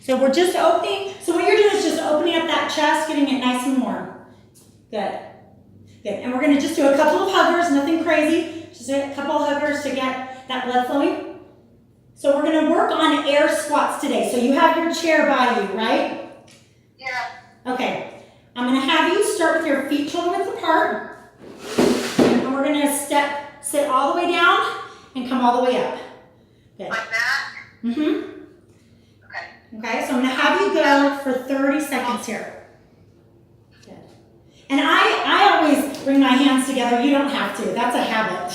So we're just opening, so what you're doing is just opening up that chest, getting it nice and warm. Good. Good. And we're gonna just do a couple of huggers, nothing crazy. Just a couple of huggers to get that blood flowing. So we're gonna work on air squats today. So you have your chair by you, right? Yeah. Okay. I'm gonna have you start with your feet shoulder width apart. And we're gonna sit all the way down and come all the way up. Good. Like that? Mm-hmm. Okay. Okay, so I'm gonna have you go for 30 seconds here. Good. And I always bring my hands together. You don't have to. That's a habit.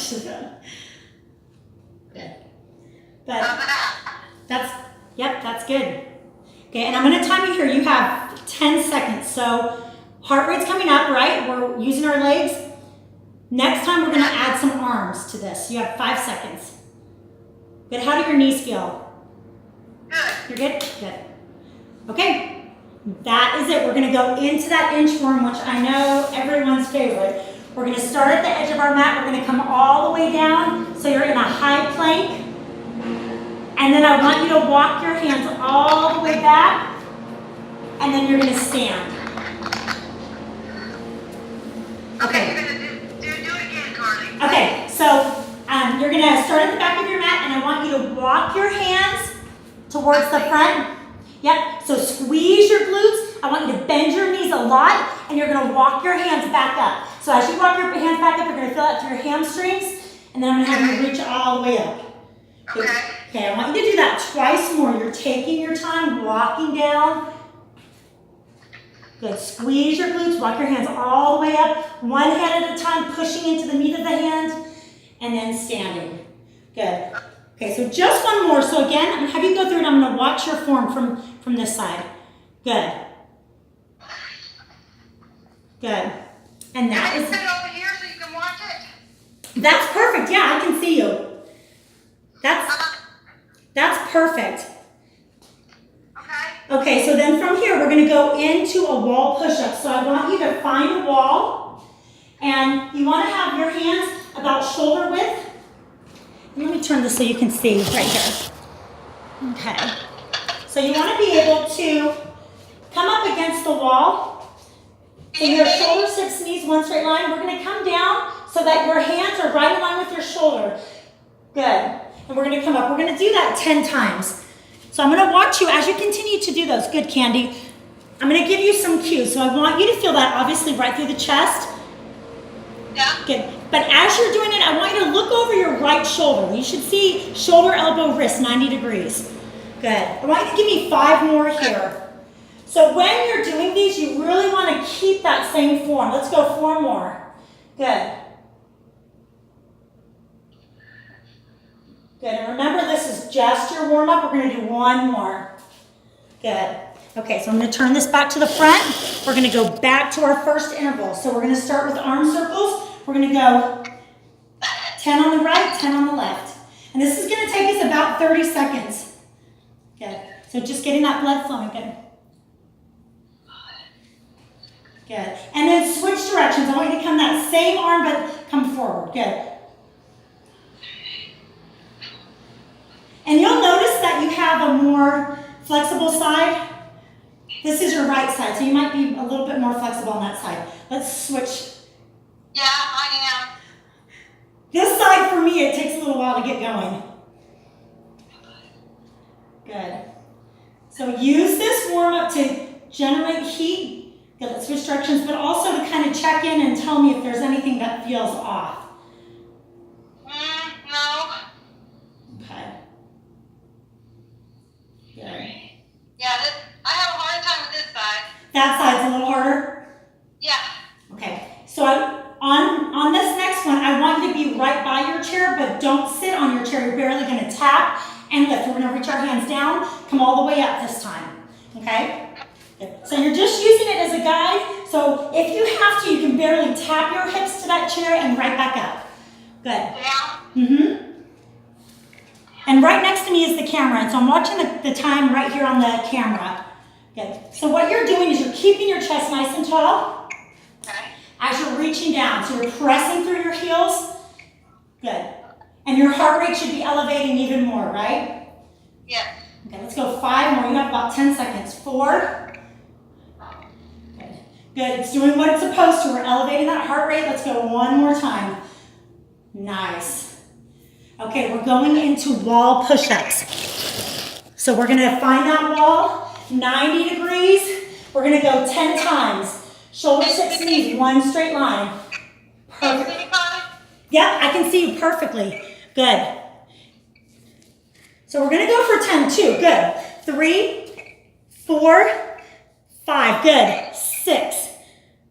Good. But that's good. Okay, and I'm gonna time you here. You have 10 seconds. So heart rate's coming up, right? We're using our legs. Next time we're gonna add some arms to this. You have 5 seconds. Good, how do your knees feel? Good. You're good? Good. Okay, that is it. We're gonna go into that inchworm, which I know everyone's favorite. We're gonna start at the edge of our mat. We're gonna come all the way down, so you're in a high plank. And then I want you to walk your hands all the way back, and then you're gonna stand. Okay, you're gonna do it again, Carly. Okay, so you're gonna start at the back of your mat, and I want you to walk your hands towards the front. Yep, so squeeze your glutes. I want you to bend your knees a lot, and you're gonna walk your hands back up. So as you walk your hands back up, you're gonna feel it through your hamstrings, and then I'm gonna have you reach all the way up. Okay. Okay, I want you to do that twice more. You're taking your time, walking down. Good, squeeze your glutes, walk your hands all the way up. One hand at a time, pushing into the meat of the hand, and then standing. Good. Okay, so just one more. So again, I'm gonna have you go through and I'm gonna watch your form from this side. Good. Good. And that Can I is, sit over here so you can watch it? that's perfect. Yeah, I can see you. That's perfect. Okay. Okay, so then from here, we're gonna go into a wall push-up. So I want you to find a wall, and you wanna have your hands about shoulder width. Let me turn this so you can see right here. Okay. So you wanna be able to come up against the wall. So your shoulders, hips, knees, one straight line. We're gonna come down so that your hands are right in line with your shoulder. Good. And we're gonna come up. We're gonna do that 10 times. So I'm gonna watch you as you continue to do those. Good, Candy. I'm gonna give you some cues. So I want you to feel that obviously right through the chest. Yeah. Good. But as you're doing it, I want you to look over your right shoulder. You should see shoulder, elbow, wrist, 90 degrees. Good. I want you to give me 5 more here. So when you're doing these, you really want to keep that same form. Let's go 4 more. Good. Good. And remember, this is just your warm-up. We're going to do 1 more. Good. Okay, so I'm going to turn this back to the front. We're going to go back to our first interval. So we're going to start with arm circles. We're going to go 10 on the right, 10 on the left. And this is going to take us about 30 seconds. Good. So just getting that blood flowing. Good. Good. And then switch directions. I want you to come that same arm, but come forward. Good. And you'll notice that you have a more flexible side. This is your right side, so you might be a little bit more flexible on that side. Let's switch. Yeah, I am. This side, for me, it takes a little while to get going. Good. So use this warm-up to generate heat. Good, let's switch directions, but also to kind of check in and tell me if there's anything that feels off. No. Okay. Good. Yeah, I have a hard time with this side. That side's a little harder? Yeah. Okay. So on this next one, I want you to be right by your chair, but don't sit on your chair. You're barely going to tap and lift. We're going to reach our hands down, come all the way up this time. Okay? Good. So you're just using it as a guide. So if you have to, you can barely tap your hips to that chair and right back up. Good. Yeah. Mm-hmm. And right next to me is the camera, and so I'm watching the time right here on the camera. Good. So what you're doing is you're keeping your chest nice and tall Okay. as you're reaching down. So you're pressing through your heels. Good. And your heart rate should be elevating even more, right? Yes. Okay, let's go 5 more. You have about 10 seconds. 4. Good. Good. It's doing what it's supposed to. We're elevating that heart rate. Let's go one more time. Nice. Okay, we're going into wall push-ups. So we're gonna find that wall, 90 degrees. We're gonna go 10 times. Shoulders, hips, knees, one straight line. Perfect. Yep, I can see you perfectly. Good. So we're gonna go for 10 too. Good. 3, 4, 5. Good. 6,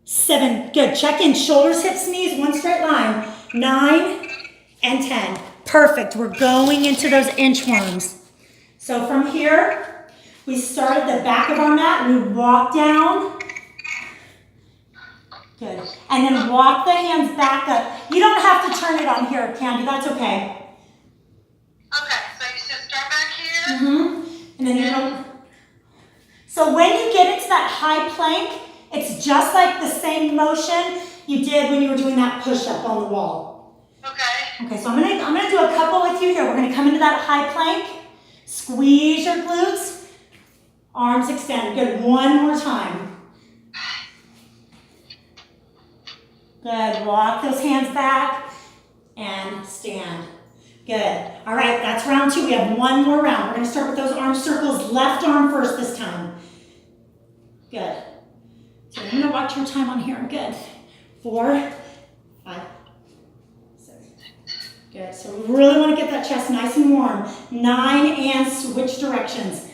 7. Good. Check in. Shoulders, hips, knees, one straight line. 9 and 10. Perfect. We're going into those inchworms. So from here, we start at the back of our mat. We walk down. Good. And then walk the hands back up. You don't have to turn it on here, Candy. That's okay. Okay, so you should start back here. And then you go. So when you get into that high plank, it's just like the same motion you did when you were doing that push-up on the wall. Okay. Okay, so I'm gonna do a couple with you here. We're gonna come into that high plank, squeeze your glutes, arms extended. Good. One more time. Good. Walk those hands back and stand. Good. All right, that's round 2. We have one more round. We're going to start with those arm circles. Left arm first this time. Good. So I'm going to watch your time on here. Good. 4, 5, 6. Good. So we really want to get that chest nice and warm. 9 and switch directions.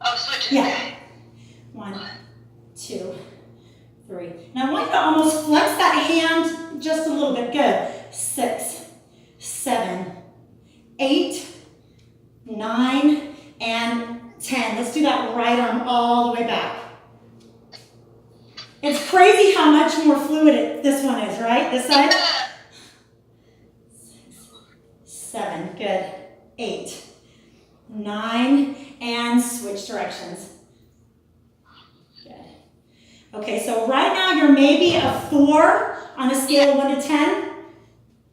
Oh, switch it. Yeah. 1, 2, 3. Now I want you to almost flex that hand just a little bit. Good. 6, 7, 8, 9, and 10. Let's do that right arm all the way back. It's crazy how much more fluid this one is, right? This side? 6, 7, good. 8, 9, and switch directions. Good. Okay, so right now you're maybe a 4 on a scale of 1 to 10.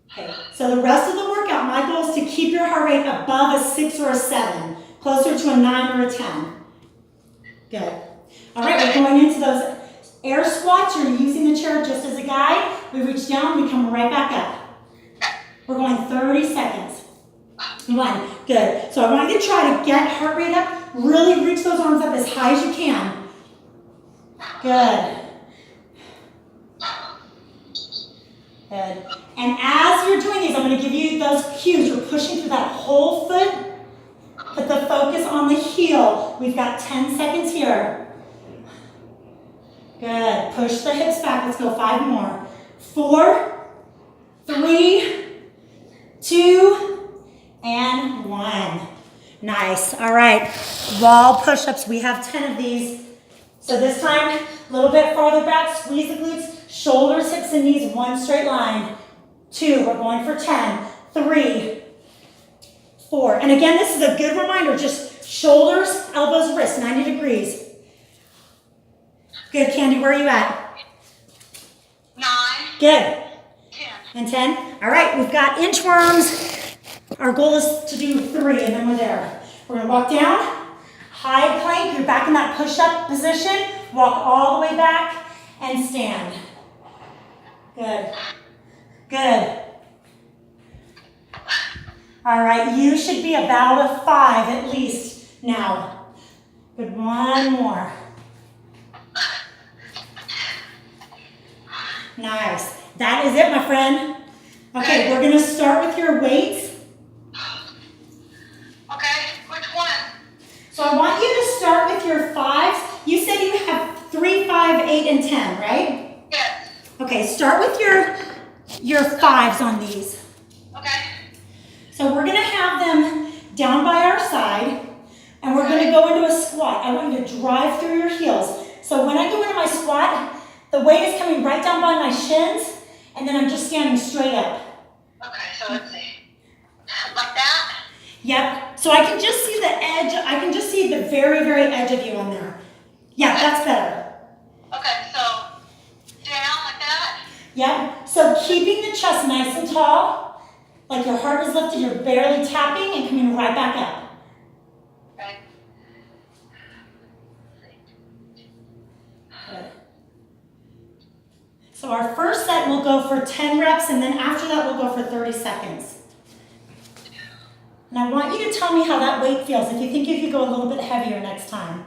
Okay, so the rest of the workout, my goal is to keep your heart rate above a 6 or a 7, closer to a 9 or a 10. Good. All right, we're going into those air squats. You're using the chair just as a guide. We reach down, we come right back up. We're going 30 seconds. 1, good. So I want you to try to get heart rate up, really reach those arms up as high as you can. Good. Good. And as you're doing these, I'm going to give you those cues. You're pushing through that whole foot. Put the focus on the heel. We've got 10 seconds here. Good. Push the hips back. Let's go 5 more. 4, 3, 2, and 1. Nice. All right. Wall push-ups. We have 10 of these. So this time, a little bit farther back. Squeeze the glutes. Shoulders, hips, and knees. One straight line. 2. We're going for 10. 3, 4. And again, this is a good reminder. Just shoulders, elbows, wrists. 90 degrees. Good, Candy. Where are you at? 9. Good. 10. And 10. All right, we've got inchworms. Our goal is to do 3, and then we're there. We're going to walk down, high plank. You're back in that push-up position. Walk all the way back and stand. Good. Good. All right, you should be about a 5 at least now. Good, 1 more. Nice. That is it, my friend. Okay, we're going to start with your weights. Okay, which one? So I want you to start with your 5s. You said you have 3, 5, 8, and 10, right? Yes. Okay, start with your 5s on these. Okay. So we're going to have them down by our side, and we're going to go into a squat. I want you to drive through your heels. So when I go into my squat, the weight is coming right down by my shins, and then I'm just standing straight up. Okay, so let's see. Like that? Yep. So I can just see the edge. I can just see the very, very edge of you on there. Yeah, that's better. Okay, so down like that? Yep. So keeping the chest nice and tall, like your heart is lifted, you're barely tapping and coming right back up. Okay. So our first set will go for 10 reps, and then after that we'll go for 30 seconds. And I want you to tell me how that weight feels, if you think you could go a little bit heavier next time.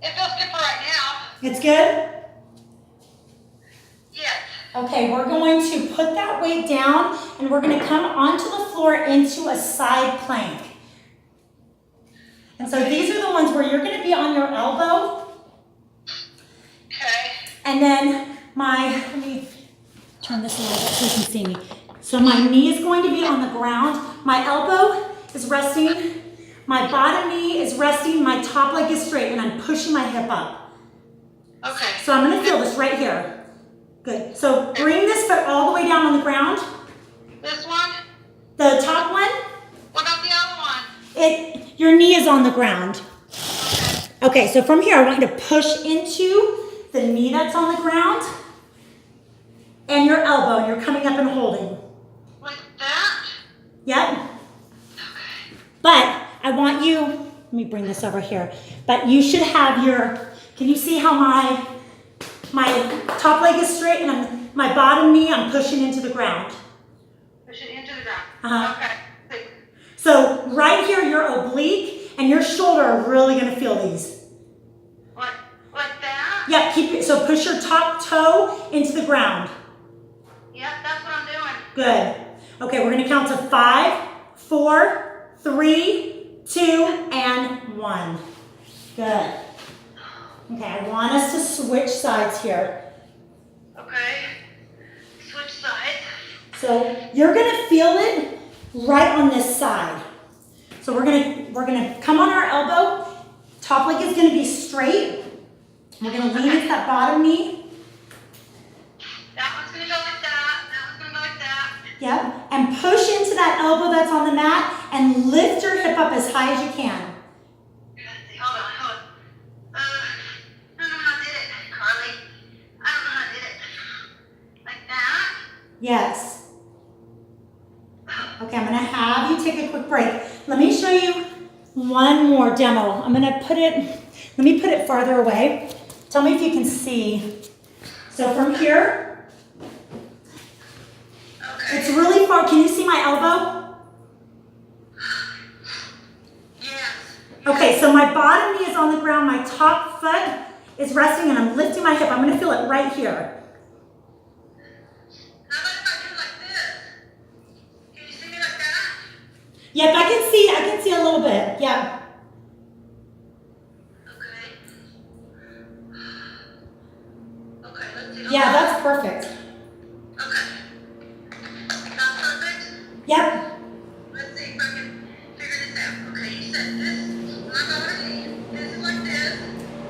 It feels good for right now. It's good? Yes. Okay, we're going to put that weight down, and we're going to come onto the floor into a side plank. And so these are the ones where you're going to be on your elbow. Okay. And then let me turn this a little bit so you can see me. So my knee is going to be on the ground. My elbow is resting. My bottom knee is resting. My top leg is straight, and I'm pushing my hip up. Okay. So I'm going to feel this right here. Good. So bring this foot all the way down on the ground. This one? The top one, What about the other one? your knee is on the ground. Okay, so from here, I want you to push into the knee that's on the ground and your elbow, and you're coming up and holding. Like that? Yep. Okay. But I want you, let me bring this over here, but you should have can you see how my top leg is straight and my bottom knee, I'm pushing into the ground. Push it into the ground. Uh-huh. Okay. So right here, your oblique and your shoulder are really gonna feel these. Like that? Yep, keep it, so push your top toe into the ground. Yep, that's what I'm doing. Good. Okay, we're gonna count to 5, 4, 3, 2, and 1. Good. Okay, I want us to switch sides here. Okay. Switch sides. So you're gonna feel it right on this side. So we're gonna come on our elbow. Top leg is gonna be straight. We're gonna lean into that bottom knee. That one's gonna go like that. That one's gonna go like that. Yep. And push into that elbow that's on the mat and lift your hip up as high as you can. Let's see. Hold on. I don't know how I did it, Carly. I don't know how I did it. Like that. Yes. Okay, I'm gonna have you take a quick break. Let me show you one more demo. Let me put it farther away. Tell me if you can see. So from here, Okay. it's really far. Can you see my elbow? Yes. Okay, so my bottom knee is on the ground, my top foot is resting, and I'm lifting my hip. I'm gonna feel it right here. How about if I do like this? Can you see me like that? Yep, I can see a little bit. Yep. Okay. Okay, let's see. Yeah, that's perfect. Okay. That's perfect? Yep. Let's see if I can figure this out. Okay, you said this. My bottom knee. This is like this.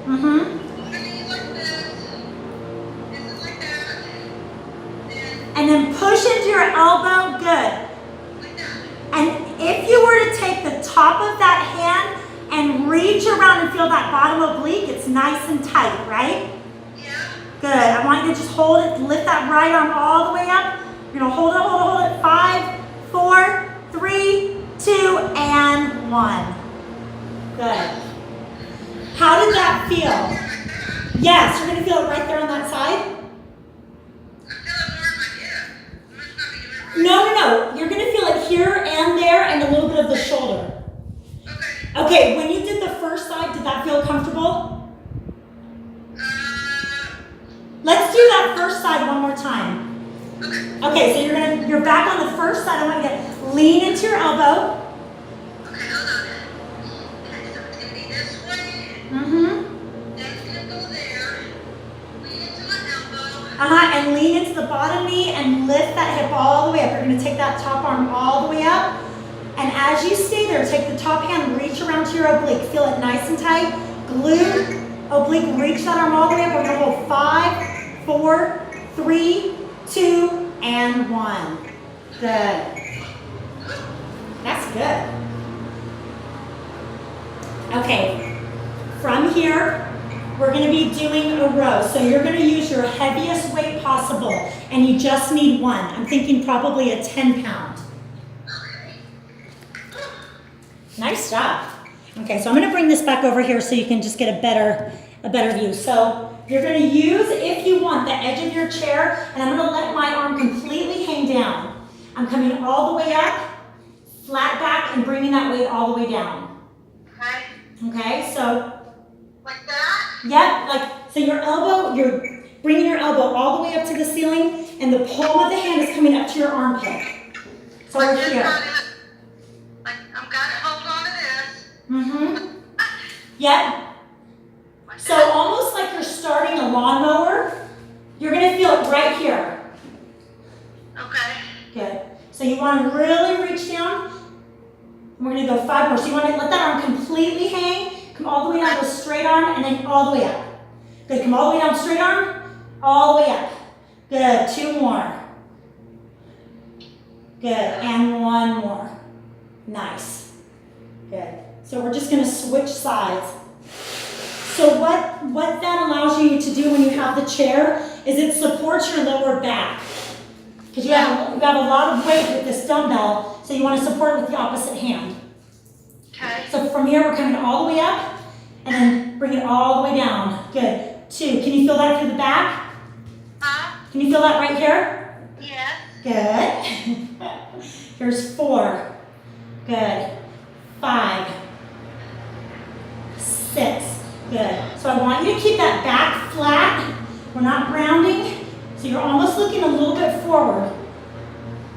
Mm-hmm. Bottom knee is like this. This is like that. And then push into your elbow. Good. Like that. And if you were to take the top of that hand and reach around and feel that bottom oblique, it's nice and tight, right? Yeah. Good. I want you to just hold it, lift that right arm all the way up. You're gonna hold it. 5, 4, 3, 2, and 1. Good. How did that feel? Like that. Yes, you're gonna feel it right there on that side. I feel it more in my hip. Must not be doing it right. No. You're gonna feel it here and there and a little bit of the shoulder. Okay. Okay, when you did the first side, did that feel comfortable? Let's do that first side one more time. Okay. Okay, so you're back on the first side. I want you to lean into your elbow. Okay, hold on. Okay, so it's gonna be this way. Mm-hmm. Then it's gonna go there. Lean into my elbow. And lean into the bottom knee and lift that hip all the way up. You're gonna take that top arm all the way up. And as you stay there, take the top hand, reach around to your oblique. Feel it nice and tight. Glute, oblique, reach that arm all the way up. We're gonna hold 5, 4, 3, 2, and 1. Good. That's good. Okay, from here, we're gonna be doing a row. So you're gonna use your heaviest weight possible, and you just need one. I'm thinking probably a 10-pound. Nice job. Okay, so I'm gonna bring this back over here so you can just get a better a better view. So you're gonna use, if you want, the edge of your chair, and I'm gonna let my arm completely hang down. I'm coming all the way up, flat back, and bringing that weight all the way down. Okay. Okay, so, Like that? yep, like, so your elbow, you're bringing your elbow all the way up to the ceiling, and the palm of the hand is coming up to your armpit. So Like we're just here. like I'm gotta hold on to this. Mm-hmm. Yep. Like So that. almost like you're starting a lawnmower, you're gonna feel it right here. Okay. Good. So you want to really reach down. We're gonna go 5 more. So you want to let that arm completely hang. Come all the way down to a straight arm, and then all the way up. Good. Come all the way down, straight arm, all the way up. Good. 2 more. Good. And 1 more. Nice. Good. So we're just gonna switch sides. So what that allows you to do when you have the chair is it supports your lower back. Because you have a lot of weight with this dumbbell, so you want to support it with the opposite hand. Okay. So from here, we're coming all the way up, and then bring it all the way down. Good. 2. Can you feel that through the back? Can you feel that right here? Yes. Good. Here's 4. Good. 5. 6. Good. So I want you to keep that back flat. We're not rounding. So you're almost looking a little bit forward.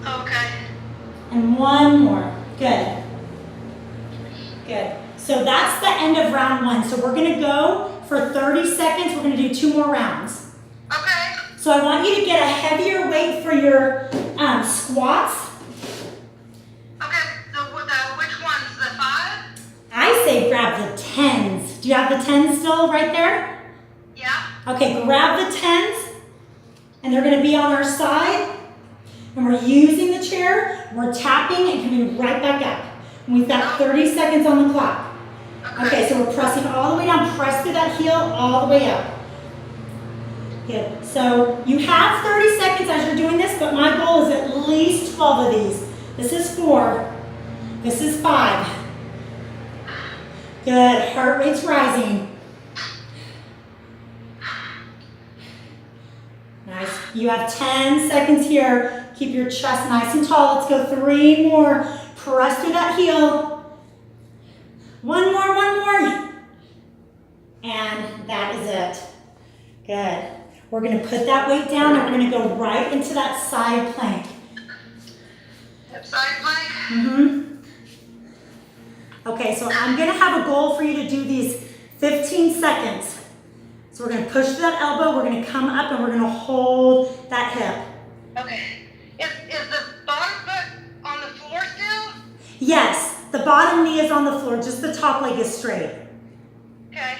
Okay. And 1 more. Good. Good. So that's the end of round 1. So we're going to go for 30 seconds. We're going to do 2 more rounds. Okay. So I want you to get a heavier weight for your squats. Okay. Which ones? The 5? I say grab the 10s. Do you have the 10s still right there? Yeah. Okay, grab the 10s. And they're going to be on our side. And we're using the chair. We're tapping and coming right back up. And we've got 30 seconds on the clock. Okay, so we're pressing all the way down. Press through that heel all the way up. Good. So you have 30 seconds as you're doing this, but my goal is at least 12 of these. This is 4. This is 5. Good. Heart rate's rising. Nice. You have 10 seconds here. Keep your chest nice and tall. Let's go 3 more. Press through that heel. 1 more, 1 more. And that is it. Good. We're going to put that weight down and we're going to go right into that side plank. Side plank. Mm-hmm. Okay, so I'm going to have a goal for you to do these 15 seconds. So we're going to push through that elbow, we're going to come up, and we're going to hold that hip. Okay. Is the bottom foot on the floor still? Yes, the bottom knee is on the floor, just the top leg is straight. Okay.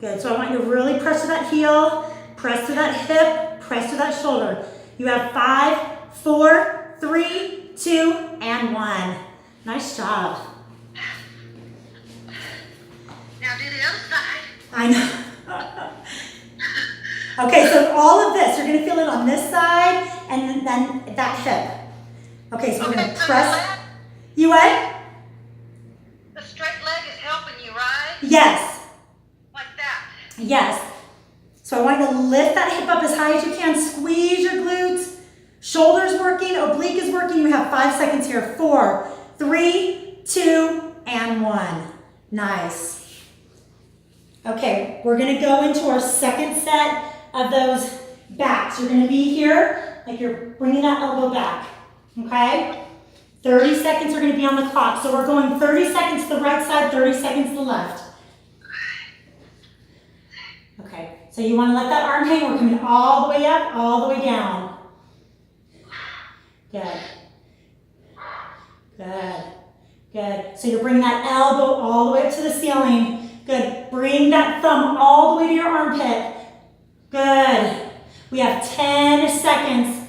Good, so I want you to really press to that heel, press to that hip, press to that shoulder. You have 5, 4, 3, 2, and 1. Nice job. Now do the other side. I know. Okay, so all of this, you're going to feel it on this side and then that hip. Okay, so we're going to so press. the leg- You what? The straight leg is helping you, right? Yes. Like that. Yes. So I want you to lift that hip up as high as you can. Squeeze your glutes. Shoulders working. Oblique is working. You have 5 seconds here. 4, 3, 2, and 1. Nice. Okay, we're going to go into our second set of those backs. You're going to be here like you're bringing that elbow back. Okay? 30 seconds are going to be on the clock. So we're going 30 seconds to the right side, 30 seconds to the left. Okay, so you want to let that arm hang. We're coming all the way up, all the way down. Good. Good. Good. So you're bringing that elbow all the way up to the ceiling. Good. Bring that thumb all the way to your armpit. Good. We have 10 seconds.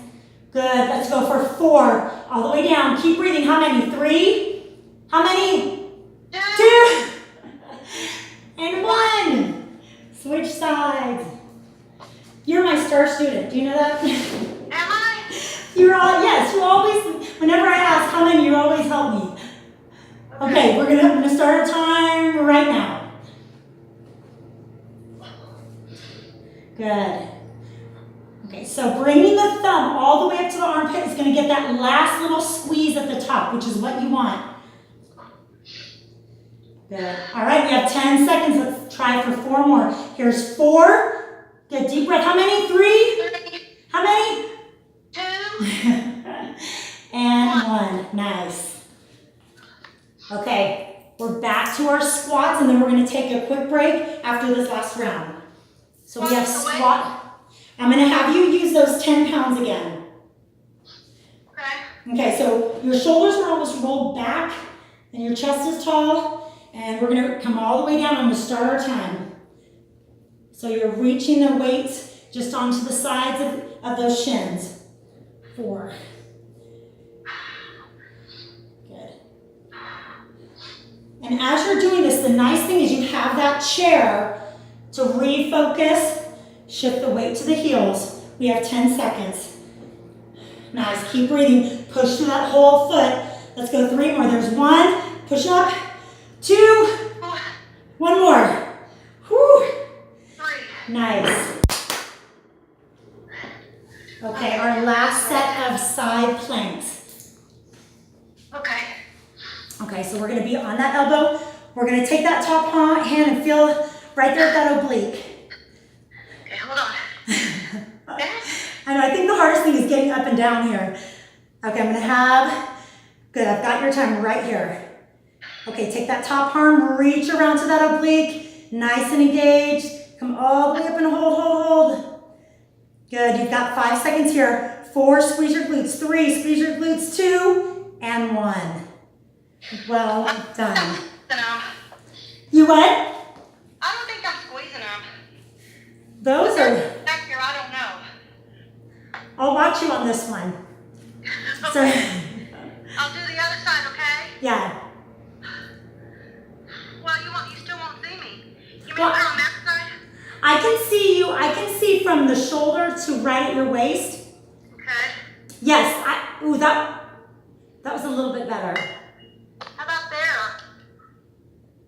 Good. Let's go for 4. All the way down. Keep breathing. How many? 3? How many? 2. And 1. Switch sides. You're my star student. Do you know that? Am I? Yes, you always, whenever I ask how many, you always help me. Okay, I'm gonna start a time right now. Good. Okay, so bringing the thumb all the way up to the armpit is going to get that last little squeeze at the top, which is what you want. Good. All right, we have 10 seconds. Let's try for 4 more. Here's 4. Good, deep breath. How many? 3? How many? 2. And 1. Nice. Okay, we're back to our squats, and then we're going to take a quick break after this last round. So we have squat. I'm going to have you use those 10 pounds again. Okay. Okay, so your shoulders are almost rolled back, and your chest is tall, and we're going to come all the way down. I'm going to start our time. So you're reaching the weights just onto the sides of those shins. 4. Good. And as you're doing this, the nice thing is you have that chair to refocus, shift the weight to the heels. We have 10 seconds. Nice, keep breathing. Push through that whole foot. Let's go 3 more. There's 1, push up, 2, 1 more. Whew. 3. Nice. Okay, our last set of side planks. Okay. Okay, so we're gonna be on that elbow. We're gonna take that top hand and feel right there at that oblique. Okay, hold on. I know, I think the hardest thing is getting up and down here. Okay, I'm gonna have, good, I've got your time right here. Okay, take that top arm, reach around to that oblique, nice and engaged. Come all the way up and hold. Good, you've got 5 seconds here. 4, squeeze your glutes. 3, squeeze your glutes. 2, and 1. Well done. You what? I don't think I'm squeezing them. Those are, Back here, I don't know. I'll watch you on this one. So, I'll do the other side, okay? yeah. Well, you still won't see me. You mean Well, we're on that side? I can see you, I can see from the shoulder to right at your waist. Okay. Yes, that was a little bit better. How about there?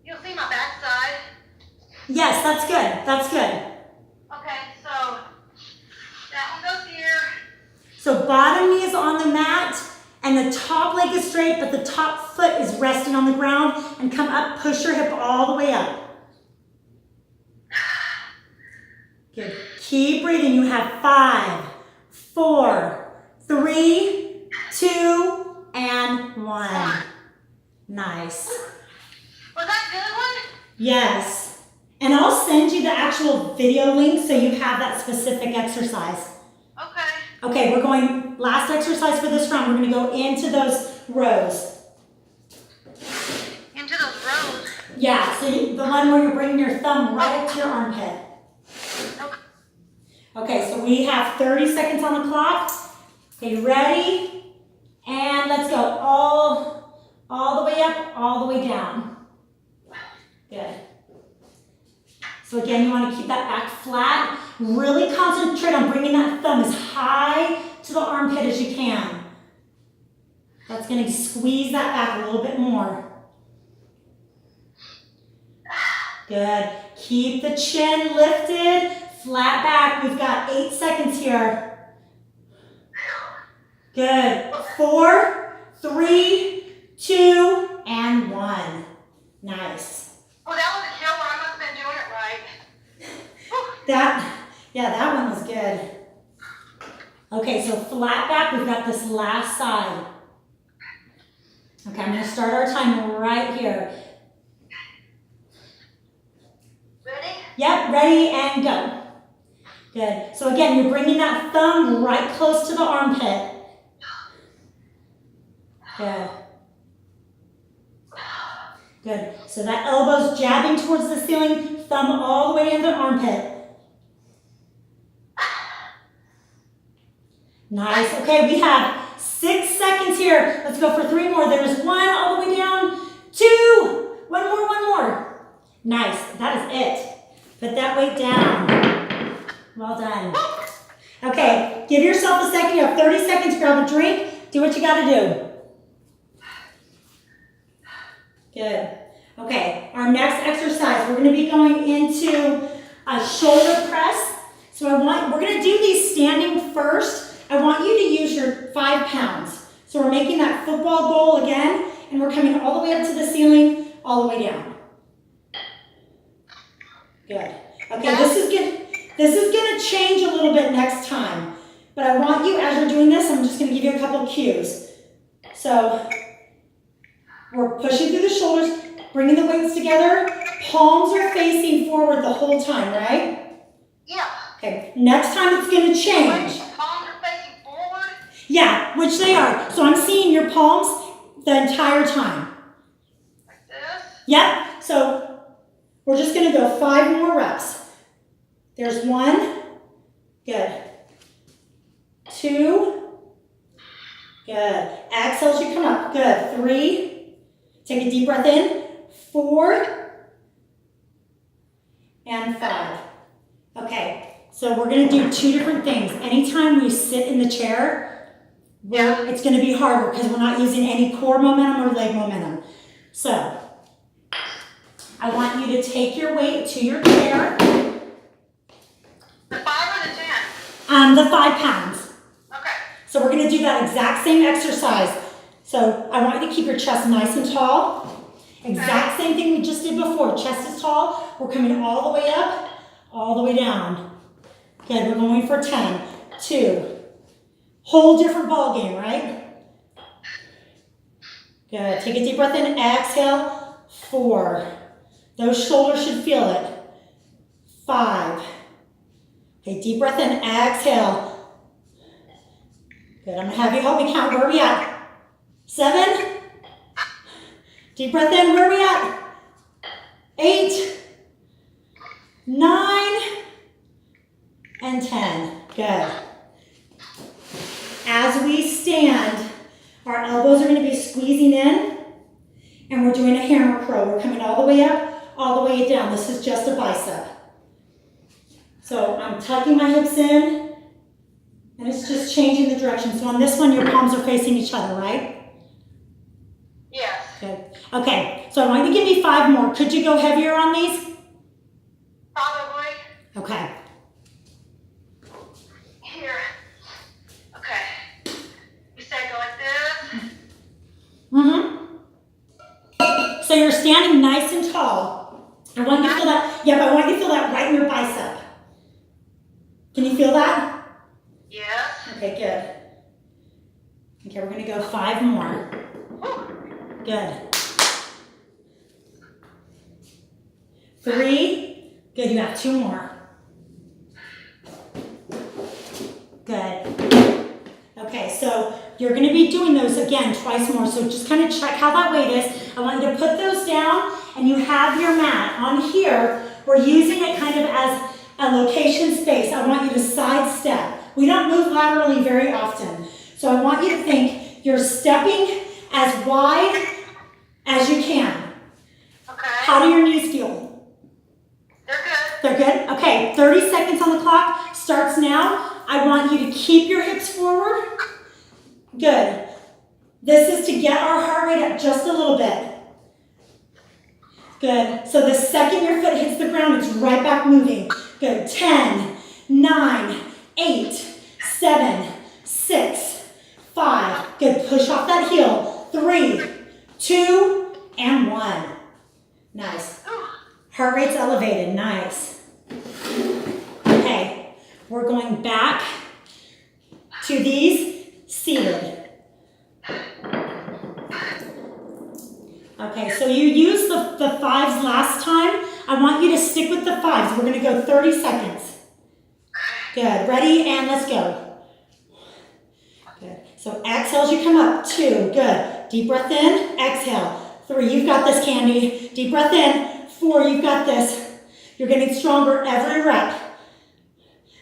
You'll see my backside. Yes, that's good. Okay, so that one goes here. So bottom knee is on the mat and the top leg is straight, but the top foot is resting on the ground, and come up, push your hip all the way up. Good. Keep breathing. You have 5, 4, 3, 2, and 1. Nice. Was that a good one? Yes. And I'll send you the actual video link so you have that specific exercise. Okay. Okay, we're going, last exercise for this round. We're going to go into those rows. Into those rows. Yeah, so the one where you're bringing your thumb right up to your armpit. Okay. Okay, so we have 30 seconds on the clock. Okay, ready? And let's go all the way up, all the way down. Good. So again, you want to keep that back flat. Really concentrate on bringing that thumb as high to the armpit as you can. That's going to squeeze that back a little bit more. Good. Keep the chin lifted, flat back. We've got 8 seconds here. Good. 4, 3, 2, and 1. Nice. Well, that was a killer. I must have been doing it right. That one was good. Okay, so flat back, we've got this last side. Okay, I'm gonna start our time right here. Ready? Yep, ready and go. Good. So again, you're bringing that thumb right close to the armpit. Good. Good. So that elbow's jabbing towards the ceiling, thumb all the way in the armpit. Nice. Okay, we have 6 seconds here. Let's go for 3 more. There's 1 all the way down. 2. 1 more. Nice. That is it. Put that weight down. Well done. Okay, give yourself a second. You have 30 seconds. Grab a drink. Do what you got to do. Good. Okay, our next exercise, we're going to be going into a shoulder press. So we're gonna do these standing first. I want you to use your 5 pounds. So we're making that football goal again, and we're coming all the way up to the ceiling, all the way down. Good. Okay, this is gonna change a little bit next time. But I want you, as you're doing this, I'm just gonna give you a couple cues. So we're pushing through the shoulders, bringing the weights together. Palms are facing forward the whole time, right? Yeah. Okay, next time it's gonna change. Palms are facing forward? Yeah, which they are. So I'm seeing your palms the entire time. Like this? Yep, so we're just gonna go 5 more reps. There's 1, good. 2, good. Exhale as you come up, good. 3, take a deep breath in. 4, and 5. Okay, so we're gonna do 2 different things. Anytime we sit in the chair, it's gonna be harder because we're not using any core momentum or leg momentum. So, I want you to take your weight to your chair. The 5 or the 10? The 5 pounds. Okay. So we're gonna do that exact same exercise. So I want you to keep your chest nice and tall. Exact same thing we just did before. Chest is tall. We're coming all the way up, all the way down. Good, we're going for 10, 2. Whole different ball game, right? Good, take a deep breath in, exhale, 4. Those shoulders should feel it. 5. Okay, deep breath in, exhale. Good, I'm gonna have you help me count. Where are we at? 7. Deep breath in, where are we at? 8, 9, and 10. Good. As we stand, our elbows are gonna be squeezing in, and we're doing a hammer curl. We're coming all the way up, all the way down. This is just a bicep. So I'm tucking my hips in, and it's just changing the direction. So on this one, your palms are facing each other, right? Yes. Good. Okay, so I want you to give me 5 more. Could you go heavier on these? Probably. Okay. Here. Okay. You said go like this? Mm-hmm. So you're standing nice and tall. I want you to feel that. Yep, I want you to feel that right in your bicep. Can you feel that? Yes. Okay, good. Okay, we're gonna go 5 more. Good. 3. Good, you have 2 more. Good. Okay, so you're gonna be doing those again twice more. So just kind of check how that weight is. I want you to put those down, and you have your mat. On here, we're using it kind of as a location space. I want you to sidestep. We don't move laterally very often. So I want you to think you're stepping as wide as you can. Okay. How do your knees feel? They're good. They're good? Okay, 30 seconds on the clock. Starts now. I want you to keep your hips forward. Good. This is to get our heart rate up just a little bit. Good. So the second your foot hits the ground, it's right back moving. Good. 10, 9, 8, 7, 6, 5. Good. Push off that heel. 3, 2, and 1. Nice. Heart rate's elevated. Nice. Okay. We're going back to these seated. Okay, so you used the 5s last time. I want you to stick with the 5s. We're gonna go 30 seconds. Good, ready, and let's go. Good, so exhale as you come up, 2, good. Deep breath in, exhale. 3, you've got this, Candy. Deep breath in, 4, you've got this. You're getting stronger every rep.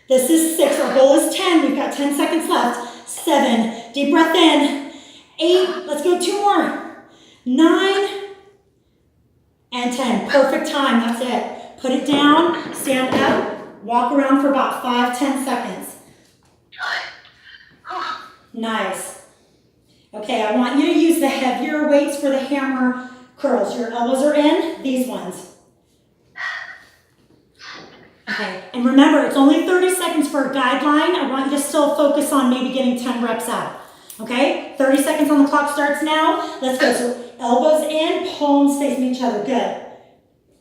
This is 6, our goal is 10. We've got 10 seconds left. 7, deep breath in. 8, let's go 2 more. 9, and 10. Perfect time, that's it. Put it down, stand up, walk around for about 5-10 seconds. Nice. Okay, I want you to use the heavier weights for the hammer curls. Your elbows are in, these ones. Okay, and remember, it's only 30 seconds for a guideline. I want you to still focus on maybe getting 10 reps out. Okay, 30 seconds on the clock starts now. Let's go. So elbows in, palms facing each other. Good.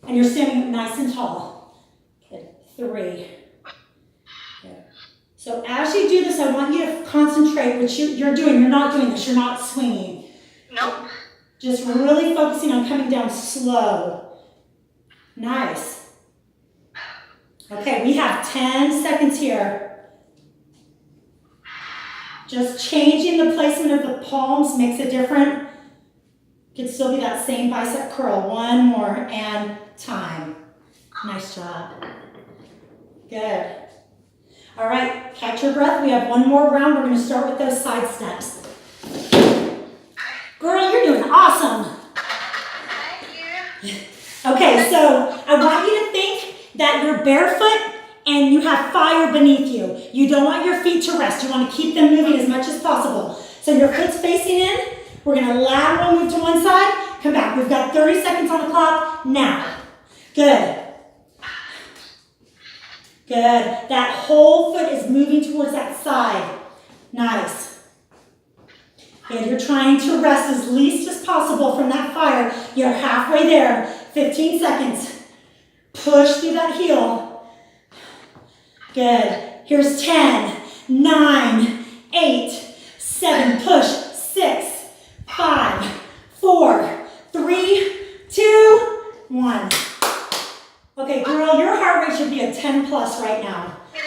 And you're standing nice and tall. Good. 3. Good. So as you do this, I want you to concentrate what you're doing. You're not doing this. You're not swinging. Nope. Just really focusing on coming down slow. Nice. Okay, we have 10 seconds here. Just changing the placement of the palms makes it different. Could still be that same bicep curl. One more and time. Nice job. Good. All right, catch your breath. We have one more round. We're going to start with those side steps. Girl, you're doing awesome. Thank you. Okay, so I want you to think that you're barefoot and you have fire beneath you. You don't want your feet to rest. You want to keep them moving as much as possible. So your foot's facing in. We're going to lateral move to one side, come back. We've got 30 seconds on the clock now. Good. Good. That whole foot is moving towards that side. Nice. Good. You're trying to rest as least as possible from that fire. You're halfway there. 15 seconds. Push through that heel. Good. Here's 10, 9, 8, 7, push, 6, 5, 4, 3, 2, 1. Okay, girl, your heart rate should be a 10 plus right now. It is.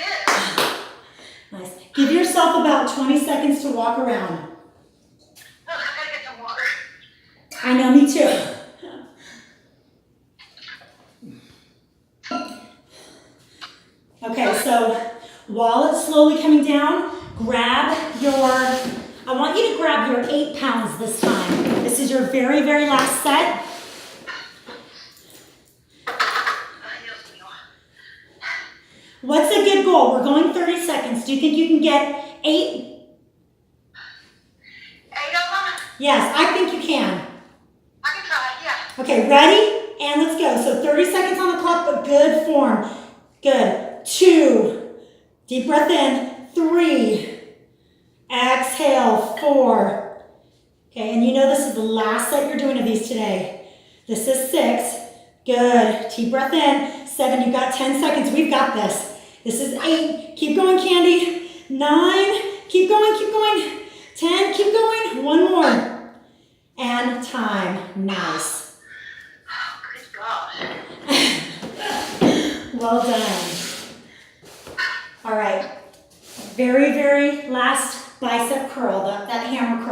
Nice. Give yourself about 20 seconds to walk around. Oh, I gotta get some water. I know, me too. Okay, so while it's slowly coming down, I want you to grab your 8 pounds this time. This is your very, very last set. What's a good goal? We're going 30 seconds. Do you think you can get 8? 8 of them? Yes, I think you can. I can try, yeah. Okay, ready? And let's go. So 30 seconds on the clock, but good form. Good. 2. Deep breath in. 3. Exhale. 4. Okay, and you know this is the last set you're doing of these today. This is 6. Good. Deep breath in. 7. You got 10 seconds. We've got this. This is 8. Keep going, Candy. 9. Keep going, keep going. 10. Keep going. One more. And time. Nice. Oh, good God. Well done. All right. Very, very last bicep curl, that hammer curl.